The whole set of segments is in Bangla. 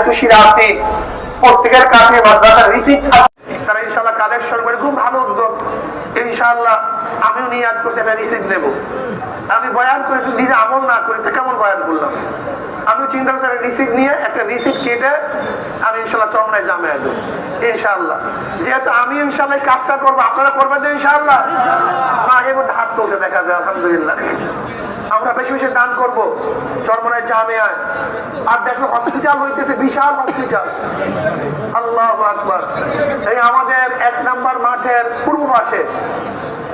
দায়িত্বশীল আছি প্রত্যেকের কাছে মাদ্রাসার রিসিপ্ট তারা ইনশাআল্লাহ কালেকশন করে, খুব ভালো উদ্যোগ। ইনশাআল্লাহ আমিও নিয়াত করছি একটা রিসিপ্ট নেবো। আমি বয়ান করেছি, নিজে আমল না করি তো কেমন বয়ান করলাম? আমি চিন্তা করছি রিসিপ্ট নিয়ে একটা রিসিপ্ট কেটে আমি ইনশাআল্লাহ চরমনায় জামিয়া দেবো ইনশাআল্লাহ। যেহেতু আমি ইনশাআল্লাহ কাজটা করবো, আপনারা করবেন তো ইনশাআল্লাহ? মাঝে মধ্যে হাত তুলতে দেখা যায়, আলহামদুলিল্লাহ। আমরা বেশি বেশি দান করবো চরমনায় জামিয়ায়। আর দেখো হসপিটাল হইতেছে, বিশাল হসপিটাল, আল্লাহু আকবার। এই আমাদের 1 নম্বর মাঠের পূর্ব পাশে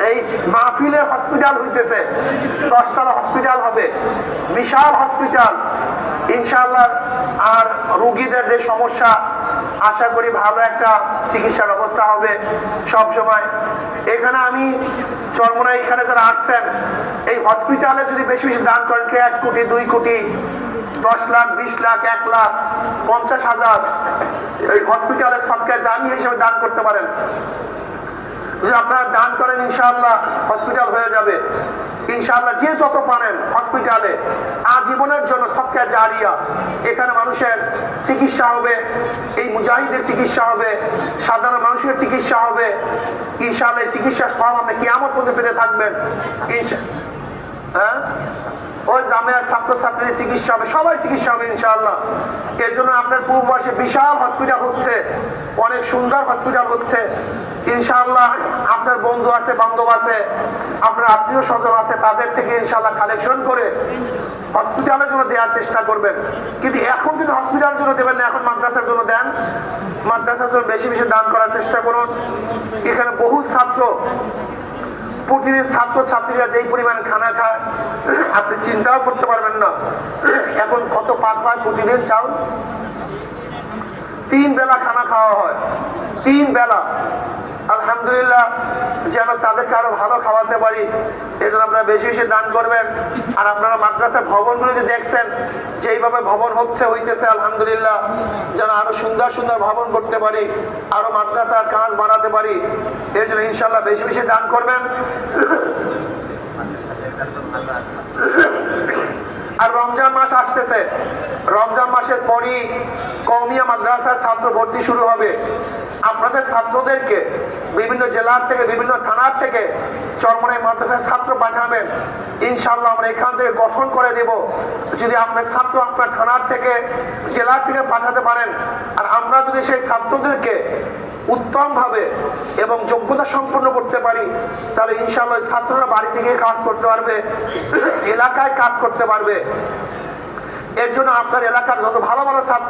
এই মাহফিলের হসপিটাল হইতেছে, 10 তলা হসপিটাল হবে, বিশাল হসপিটাল ইনশাআল্লাহ। আর রোগীদের যে সমস্যা, আশা করি ভালো একটা চিকিৎসার ব্যবস্থা হবে সব সময়। এখানে আমি চরমনায় এখানে যারা আসছেন, এই হসপিটালে যদি বেশি বেশি দান করেন, কে 1 কোটি 2 কোটি 10 লাখ 20 লাখ 1 লাখ 50,000 এই হসপিটালের সদকায়ে জারিয়া হিসেবে দান করতে পারেন। যদি আপনারা দান করেন ইনশাআল্লাহ হসপিটাল হয়ে যাবে ইনশাআল্লাহ। যে যত পারেন হসপিটালে আজীবনের জন্য সদকায়ে জারিয়া, এখানে মানুষের চিকিৎসা হবে, এই মুজাহিদের চিকিৎসা হবে, সাধারণ মানুষের চিকিৎসা হবে ইনশাআল্লাহ। চিকিৎসার সব আপনি কিয়ামত পর্যন্ত পেতে থাকবেন হ্যাঁ। ওই জামিয়ার ছাত্রছাত্রীদের চিকিৎসা হবে, সবাই চিকিৎসা হবে ইনশাআল্লাহ। এর জন্য আপনার পূর্বপাশে বিশাল হসপিটাল হচ্ছে, অনেক সুন্দর হসপিটাল হচ্ছে ইনশাআল্লাহ। আপনার বন্ধু আছে, বান্ধব আছে, আপনার আত্মীয় স্বজন আছে, তাদের থেকে ইনশাআল্লাহ কালেকশন করে হসপিটালের জন্য দেওয়ার চেষ্টা করবেন। কিন্তু এখন কিন্তু হসপিটালের জন্য দেবেন না, এখন মাদ্রাসার জন্য দেন। মাদ্রাসার জন্য বেশি বেশি দান করার চেষ্টা করুন। এখানে বহু ছাত্র, প্রতিদিন ছাত্রছাত্রীরা যেই পরিমাণ খানা খায় আপনি চিন্তাও করতে পারবেন না। এখন কত পাক পায় প্রতিদিন চাউল, 3 বেলা খানা খাওয়া হয়, 3 বেলা। আলহামদুলিল্লাহ, যেন তাদেরকে আরো ভালো খাওয়াতে পারি, এই জন্য আপনারা বেশি বেশি দান করবেন। আর আপনারা মাদ্রাসার ভবনগুলো যে দেখছেন, যেইভাবে ভবন হইতেছে আলহামদুলিল্লাহ, যেন আরো সুন্দর সুন্দর ভবন করতে পারি, আরো মাদ্রাসার কাজ বাড়াতে পারি, এই জন্য ইনশাআল্লাহ বেশি বেশি দান করবেন। আর রমজান মাস আসতেছে, রমজান মাসের পরই কওমিয়া মাদ্রাসার ছাত্র ভর্তি শুরু হবে। আপনাদের ছাত্রদেরকে বিভিন্ন জেলার থেকে, বিভিন্ন থানার থেকে চরমনাই মাদ্রাসার ছাত্র পাঠাবেন ইনশাআল্লাহ। আমরা এখান থেকে গঠন করে দেব। যদি আপনার ছাত্র আপনার থানার থেকে, জেলার থেকে পাঠাতে পারেন, আর আমরা যদি সেই ছাত্রদেরকে উত্তম ভাবে এবং যোগ্যতা সম্পন্ন করতে পারি, তাহলে ইনশাআল্লাহ ছাত্ররা বাড়ি থেকে কাজ করতে পারবে, এলাকায় কাজ করতে পারবে। এর জন্য আপনার এলাকার যত ভালো ভালো ছাত্র